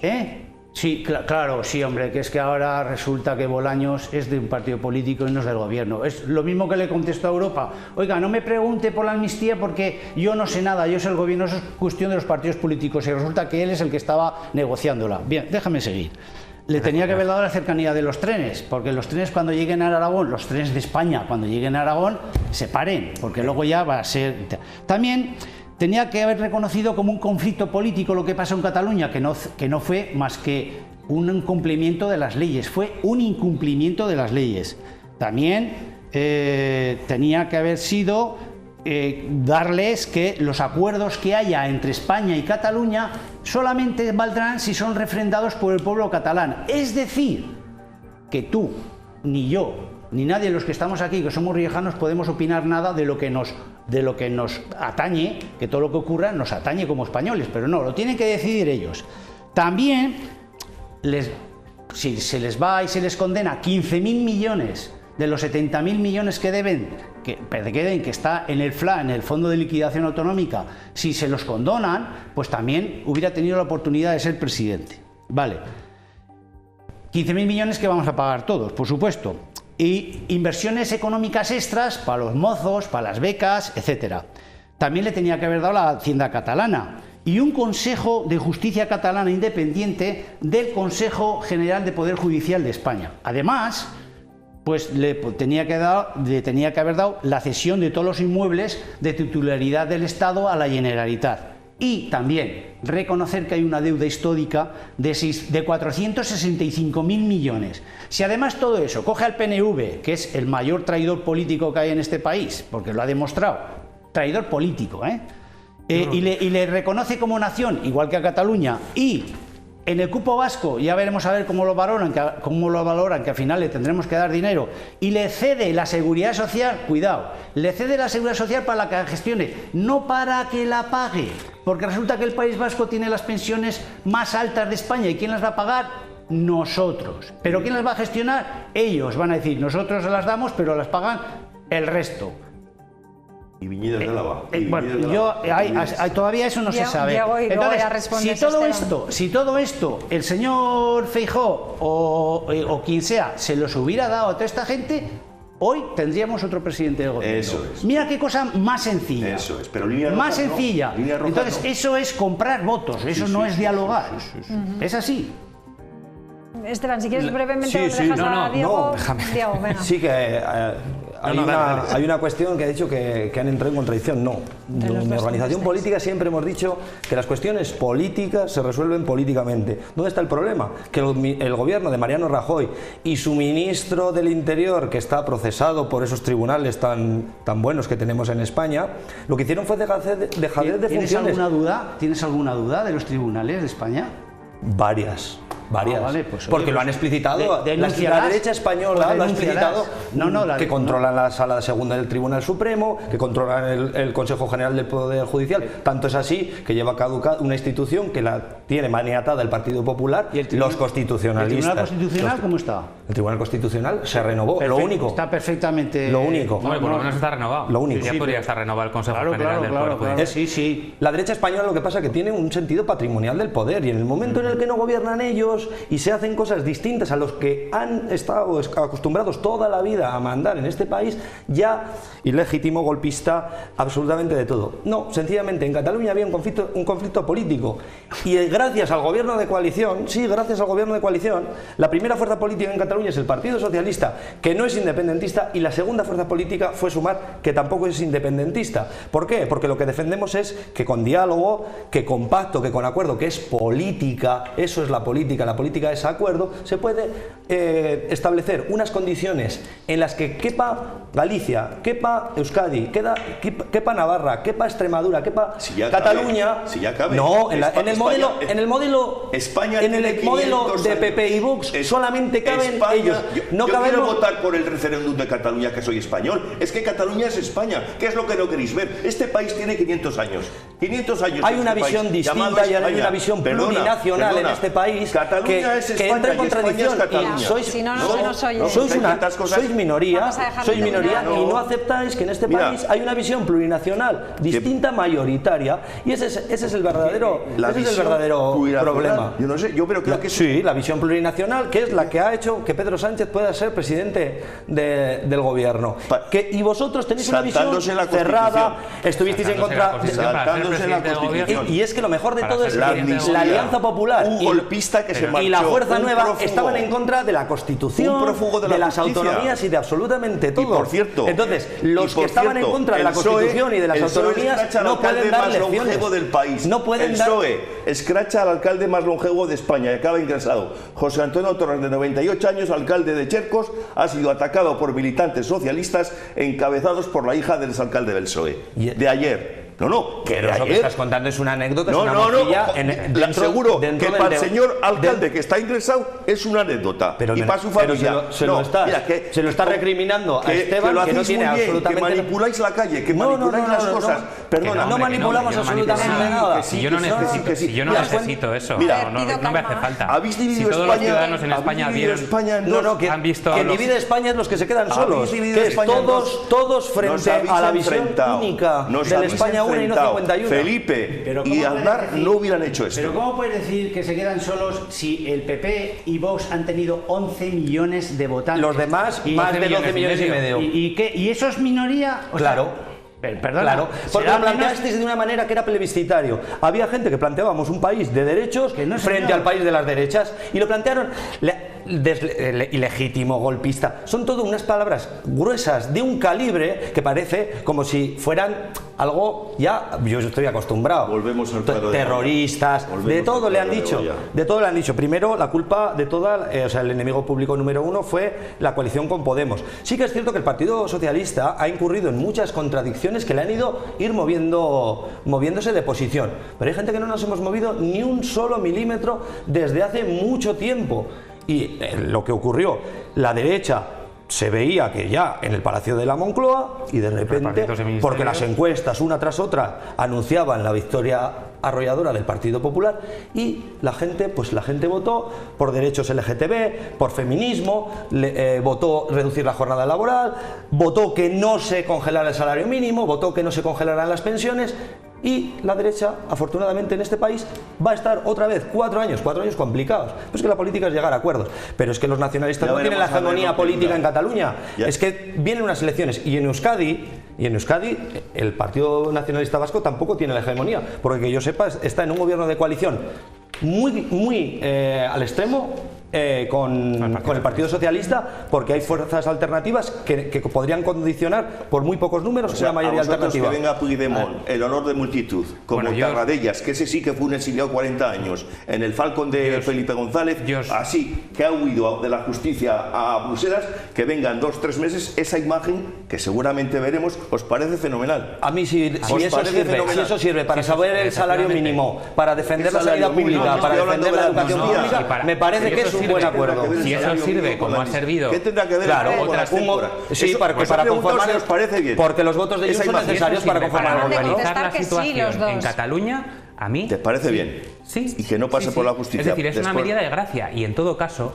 Sí, claro, sí, hombre, que es que ahora resulta que Bolaños es de un partido político y no es del gobierno. Es lo mismo que le contesto a Europa. Oiga, no me pregunte por la amnistía porque yo no sé nada, yo soy el gobierno, eso es cuestión de los partidos políticos y resulta que él es el que estaba negociándola. Bien, déjame seguir. Le tenía que haber dado la cercanía de los trenes, porque los trenes cuando lleguen a Aragón, los trenes de España cuando lleguen a Aragón, se paren, porque luego ya va a ser... También... tenía que haber reconocido como un conflicto político lo que pasó en Cataluña, que no fue más que un incumplimiento de las leyes, fue un incumplimiento de las leyes. También tenía que haber sido darles que los acuerdos que haya entre España y Cataluña solamente valdrán si son refrendados por el pueblo catalán. Es decir, que tú, ni yo, ni nadie de los que estamos aquí, que somos riojanos, podemos opinar nada de lo que nos atañe, que todo lo que ocurra nos atañe como españoles, pero no, lo tienen que decidir ellos. También, si se les va y se les condena 15.000 millones de los 70.000 millones que deben, que está en el FLA, en el Fondo de Liquidación Autonómica, si se los condonan, pues también hubiera tenido la oportunidad de ser presidente. Vale. 15.000 millones que vamos a pagar todos, por supuesto. Y inversiones económicas extras para los mozos, para las becas, etc. También le tenía que haber dado la Hacienda catalana y un Consejo de Justicia catalana independiente del Consejo General de Poder Judicial de España. Además, pues le tenía que haber dado la cesión de todos los inmuebles de titularidad del Estado a la Generalitat. Y también reconocer que hay una deuda histórica de 465.000 millones. Si además todo eso coge al PNV, que es el mayor traidor político que hay en este país, porque lo ha demostrado, traidor político, y le reconoce como nación, igual que a Cataluña, y en el cupo vasco, ya veremos a ver cómo lo valoran, que al final le tendremos que dar dinero, y le cede la seguridad social, cuidado, le cede la seguridad social para que la gestione, no para que la pague, porque resulta que el País Vasco tiene las pensiones más altas de España, ¿y quién las va a pagar? Nosotros. ¿Pero quién las va a gestionar? Ellos van a decir, nosotros se las damos, pero las pagan el resto. Y Viñedos de Álava. Todavía eso no se sabe. Entonces, si todo esto el señor Feijóo o quien sea se los hubiera dado a toda esta gente, hoy tendríamos otro presidente del gobierno. Eso es. Mira qué cosa más sencilla. Eso es, pero línea roja más sencilla. No. Línea roja entonces, no. Eso es comprar votos, eso no es dialogar. Es así. Esteban, si quieres brevemente lo dejas a Diego. Diego, venga. Sí que hay una cuestión que ha dicho que han entrado en contradicción. No, en mi organización política siempre hemos dicho que las cuestiones políticas se resuelven políticamente. ¿Dónde está el problema? Que el gobierno de Mariano Rajoy y su ministro del Interior, que está procesado por esos tribunales tan buenos que tenemos en España, lo que hicieron fue dejar de funciones. ¿Tienes alguna duda de los tribunales de España? Varias. Varias. Vale, pues, porque oye, lo han explicitado. La derecha española lo ha explicado. Que controlan la sala segunda del Tribunal Supremo, que controlan el Consejo General del Poder Judicial. Tanto es así que lleva caducada una institución que la tiene maniatada el Partido Popular, los constitucionalistas. ¿El Tribunal Constitucional cómo está? El Tribunal Constitucional se renovó. Lo único. Está perfectamente. Lo único. Bueno, por lo menos está renovado. Lo único. Ya podría estar renovado el Consejo General del Poder Judicial. Sí. La derecha española lo que pasa es que tiene un sentido patrimonial del poder, y en el momento en el que no gobiernan ellos y se hacen cosas distintas a los que han estado acostumbrados toda la vida a mandar en este país, ya ilegítimo, golpista, absolutamente de todo. No, sencillamente en Cataluña había un conflicto político, y gracias al gobierno de coalición, la primera fuerza política en Cataluña es el Partido Socialista, que no es independentista, y la segunda fuerza política fue Sumar, que tampoco es independentista. ¿Por qué? Porque lo que defendemos es que con diálogo, que con pacto, que con acuerdo, que es política, eso es la política es acuerdo, se puede establecer unas condiciones en las que quepa Galicia, quepa Euskadi, quepa Navarra, quepa Extremadura, quepa Cataluña. No, en el modelo de PP y Vox solamente caben ellos. No yo quiero votar por el referéndum de Cataluña, que soy español. Es que Cataluña es España. ¿Qué es lo que no queréis ver? Este país tiene 500 años. 500 años. Hay una visión distinta y hay una visión plurinacional en este país que entra en contradicción. Sois minoría y no aceptáis que en este país hay una visión plurinacional distinta, mayoritaria, y ese es el verdadero problema. Yo no sé, yo creo que sí, la visión plurinacional, que es la que ha hecho que Pedro Sánchez pueda ser presidente del gobierno. Y vosotros tenéis una visión cerrada, estuvisteis en contra saltándose la Constitución. Y es que lo mejor de todo es que la Alianza Popular y la Fuerza Nueva estaban en contra de la Constitución, de las autonomías y de absolutamente todo. Y por cierto, entonces, los que estaban en contra de la Constitución y de las autonomías no pueden dar lecciones. Del país. No pueden el PSOE escracha al alcalde más longevo de España y acaba ingresado. José Antonio Torres, de 98 años, alcalde de Chercos, ha sido atacado por militantes socialistas encabezados por la hija del exalcalde del PSOE. De ayer. Pero lo que estás contando es una anécdota, es una morcilla. Seguro que para el señor alcalde que está ingresado es una anécdota. Y para su familia. Se lo está recriminando a Esteban, que no tiene absolutamente. Que manipuláis la calle, que manipuláis las cosas. Perdona, no manipulamos absolutamente nada. Si yo no necesito eso, no me hace falta. Si todos los ciudadanos en España han visto. Que divide España es los que se quedan solos. Todos frente a la visión única de España. Felipe y Aznar no hubieran hecho esto. Pero ¿cómo puedes decir que se quedan solos si el PP y Vox han tenido 11 millones de votantes? Los demás, más de 12 millones y medio. ¿Y eso es minoría? Claro. Perdona, claro, porque lo planteasteis de una manera que era plebiscitario. Había gente que planteábamos un país de derechos frente al país de las derechas, y lo plantearon ilegítimo, golpista. Son todo unas palabras gruesas de un calibre que parece como si fueran algo ya, yo estoy acostumbrado. Volvemos al cuadro terroristas, de todo le han dicho. De todo le han dicho. Primero, la culpa de toda, el enemigo público número uno fue la coalición con Podemos. Sí que es cierto que el Partido Socialista ha incurrido en muchas contradicciones que le han ido moviéndose de posición. Pero hay gente que no nos hemos movido ni un solo milímetro desde hace mucho tiempo. Y lo que ocurrió, la derecha se veía que ya en el Palacio de la Moncloa, y de repente, porque las encuestas una tras otra anunciaban la victoria arrolladora del Partido Popular, y la gente votó por derechos LGTB, por feminismo, votó reducir la jornada laboral, votó que no se congelara el salario mínimo, votó que no se congelaran las pensiones. Y la derecha, afortunadamente en este país, va a estar otra vez 4 años complicados. Pues que la política es llegar a acuerdos. Pero es que los nacionalistas no tienen la hegemonía política en Cataluña. Es que vienen unas elecciones, y en Euskadi el Partido Nacionalista Vasco tampoco tiene la hegemonía, porque que yo sepa está en un gobierno de coalición muy al extremo con el Partido Socialista, porque hay fuerzas alternativas que podrían condicionar por muy pocos números una mayoría alternativa. Que venga Puigdemont, el honor de multitud, como Tarradellas, que ese sí que fue un exiliado 40 años, en el Falcon de Felipe González, así que ha huido de la justicia a Bruselas, que venga en 2-3 meses, esa imagen que seguramente veremos, ¿os parece fenomenal? A mí si eso sirve para saber el salario mínimo, para defender la sanidad pública, para defender la educación pública, me parece que es un buen acuerdo. Si eso sirve como ha servido... ¿Qué tendrá que ver para conformar... Porque los votos de ellos son necesarios para conformar el gobierno. La situación en Cataluña, a mí... ¿Te parece bien? Sí. Y que no pase por la justicia. Es decir, es una medida de gracia y en todo caso,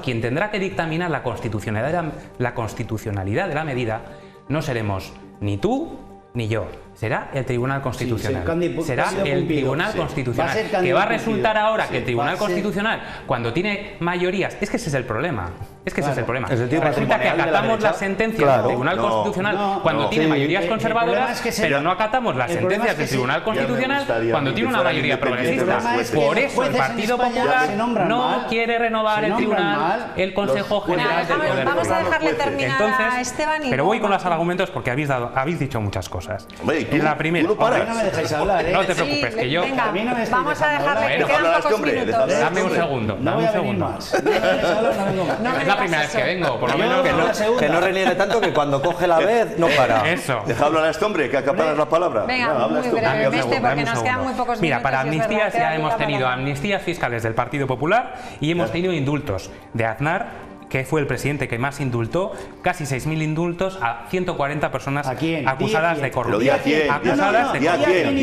quien tendrá que dictaminar la constitucionalidad de la medida no seremos ni tú ni yo. Será el Tribunal Constitucional. Será el Tribunal Constitucional. Que va a resultar ahora que el Tribunal Constitucional, cuando tiene mayorías, es que ese es el problema. Es que ese es el problema. Resulta que acatamos las sentencias del Tribunal Constitucional cuando tiene mayorías conservadoras, pero no acatamos las sentencias del Tribunal Constitucional cuando tiene una mayoría progresista. Por eso el Partido Popular no quiere renovar el Tribunal, el Consejo General del Poder Judicial. Vamos a dejarle terminar a Esteban. Pero voy con los argumentos porque habéis dicho muchas cosas. En la primera, no me dejáis hablar, no te preocupes, que yo... Venga, vamos a dejarle, que quedan pocos minutos. Dame un segundo, dame un segundo. Es la primera vez que vengo, por lo menos que no reniegue tanto, que cuando coge la vez no para. Eso. Deja hablar a este hombre, que acaparas la palabra. Venga, muy brevemente, porque nos quedan muy pocos minutos. Mira, para amnistías ya hemos tenido amnistías fiscales del Partido Popular y hemos tenido indultos de Aznar, que fue el presidente que más indultó, casi 6.000 indultos a 140 personas acusadas de corrupción. Acusadas de corrupción.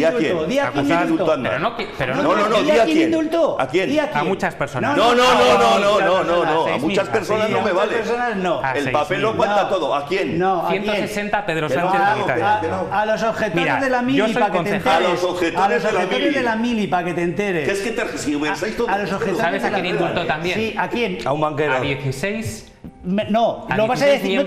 ¿A quién? A muchas personas. No, a muchas personas no me vale. El papel lo cuenta todo. ¿A quién? 160 Pedro Sánchez Militares. A los objetores de la mili para que te enteres. A los objetores de la mili para que te enteres. ¿Qué es que te residuáis todo? A los objetores. ¿Sabes a quién indultó también? Sí, ¿a quién? A un banquero. A 16. No, lo vas a decir,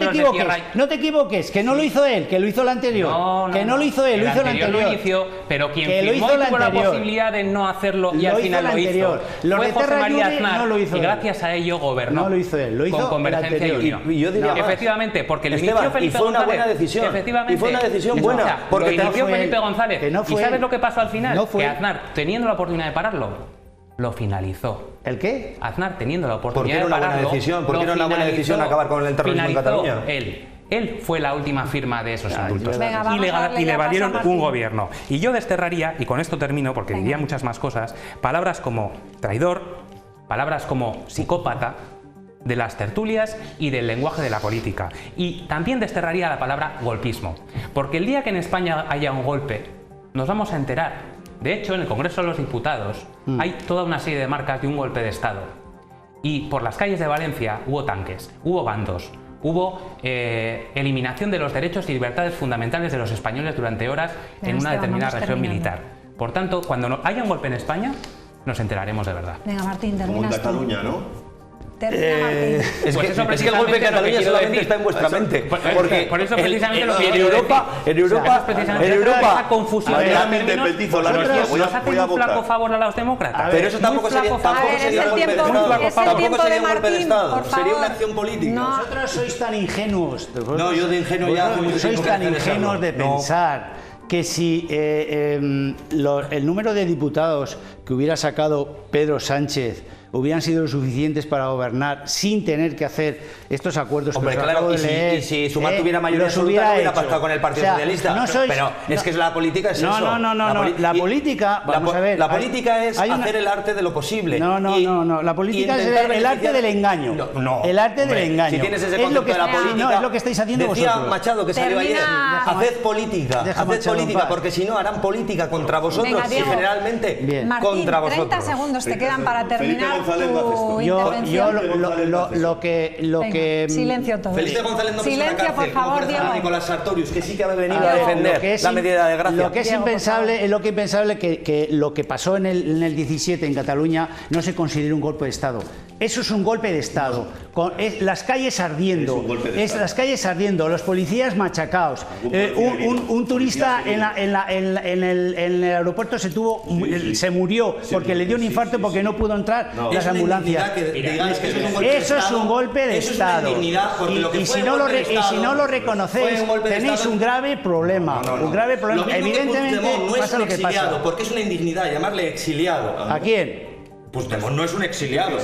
no te equivoques, que no lo hizo él, que lo hizo el anterior. Que no lo hizo él, lo hizo el anterior. Pero quien firmó y tuvo la posibilidad de no hacerlo y al final lo hizo. Fue José María Aznar y gracias a ello gobernó. No lo hizo él, lo hizo con Convergencia y Unión. Y yo diría más, efectivamente, porque lo inició Felipe González. Y fue una buena decisión. Efectivamente. Y fue una decisión buena. Porque lo inició Felipe González. ¿Y sabes lo que pasó al final? Que Aznar, teniendo la oportunidad de pararlo, lo finalizó. ¿El qué? Aznar, teniendo la oportunidad de pararlo, ¿por qué era una buena decisión acabar con el terrorismo en Cataluña? Él fue la última firma de esos indultos. Venga, y le valieron un gobierno. Y yo desterraría, y con esto termino porque diría muchas más cosas, palabras como traidor, palabras como psicópata, de las tertulias y del lenguaje de la política. Y también desterraría la palabra golpismo. Porque el día que en España haya un golpe, nos vamos a enterar. De hecho, en el Congreso de los Diputados hay toda una serie de marcas de un golpe de Estado. Y por las calles de Valencia hubo tanques, hubo bandos, hubo eliminación de los derechos y libertades fundamentales de los españoles durante horas en una determinada región militar. Por tanto, cuando haya un golpe en España, nos enteraremos de verdad. Venga, Martín, terminas. Como en Cataluña, ¿no? Es que el golpe en Cataluña solamente está en vuestra mente. Porque por eso precisamente lo que en Europa, esa confusión de los independizo la nos hacen un flaco favor a los demócratas. Pero eso tampoco sería un golpe de Estado. Sería una acción política. Vosotros sois tan ingenuos. No, yo de ingenuo ya. Sois tan ingenuos de pensar que si el número de diputados que hubiera sacado Pedro Sánchez hubieran sido lo suficientes para gobernar sin tener que hacer estos acuerdos. Hombre, claro, y si Sumar tuviera mayoría absoluta, no hubiera pactado con el Partido Socialista. Pero es que la política es eso. La política, vamos a ver. La política es hacer el arte de lo posible. No. La política es el arte del engaño. El arte del engaño. Si tienes ese concepto de la política, no, es lo que estáis haciendo vosotros. Decía Machado, que salió ayer, haced política, porque si no harán política contra vosotros y generalmente contra vosotros. 30 segundos te quedan para terminar tu intervención. Silencio todos. Felipe González no silencio, por favor, Diego. Nicolás Sartorius, que sí que ha venido a defender la medida de gracia. Lo que es impensable que lo que pasó en el 17 en Cataluña no se considere un golpe de Estado. Eso es un golpe de Estado. Las calles ardiendo. Las calles ardiendo, los policías machacados. Un turista en el aeropuerto se murió porque le dio un infarto porque no pudo entrar las ambulancias. Eso es un golpe de Estado. Y si no lo reconocéis, tenéis un grave problema. Un grave problema. Evidentemente pasa lo que pasa. Porque es una indignidad llamarle exiliado. ¿A quién? Pues Puigdemont no es un exiliado.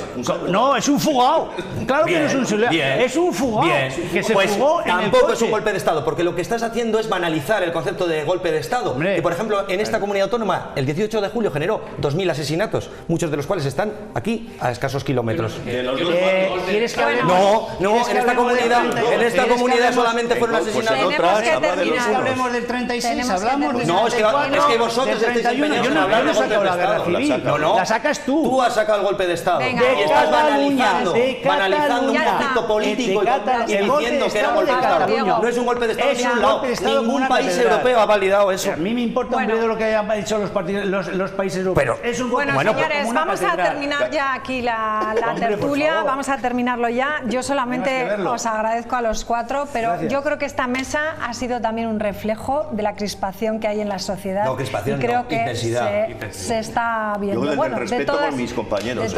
No, es un fugado. Claro que no es un exiliado. Es un fugado. Que se fugó en el coche. Tampoco es un golpe de Estado, porque lo que estás haciendo es banalizar el concepto de golpe de Estado. Que, por ejemplo, en esta comunidad autónoma, el 18 de julio generó 2.000 asesinatos, muchos de los cuales están aquí, a escasos kilómetros. ¿Quieres que hablemos? No, en esta comunidad solamente fueron asesinados. ¿Quieres que hablemos del 36? Hablamos del 34. No, es que vosotros estáis empeñados en hablar de golpe de Estado. No, la sacas tú. Tú has sacado el golpe de Estado. Venga. Y estás banalizando un Ya conflicto político y diciendo que era golpe de Estado. No es un golpe de Estado, es un lado. Ningún país europeo ha validado eso. A mí me importa un bledo lo que hayan dicho los países europeos. Bueno, señores, vamos a terminar ya aquí la tertulia. Vamos a terminarlo ya. Yo solamente os agradezco a los cuatro, pero yo creo que esta mesa ha sido también un reflejo de la crispación que hay en la sociedad. No, crispación, y creo que intensidad. Se está viendo. Yo Bueno, respeto con mis compañeros,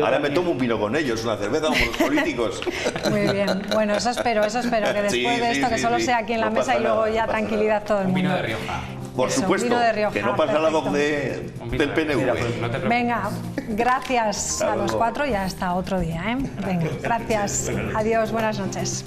ahora me tomo un vino con ellos, una cerveza como los políticos. Muy bien, bueno, eso espero que después de esto que solo sea aquí en la mesa y luego ya tranquilidad todo el mundo. Un vino de Rioja. Por supuesto, vino de Rioja, que no pasa la voz del PNV. Venga, gracias a los cuatro y hasta otro día. Venga, gracias, adiós, buenas noches.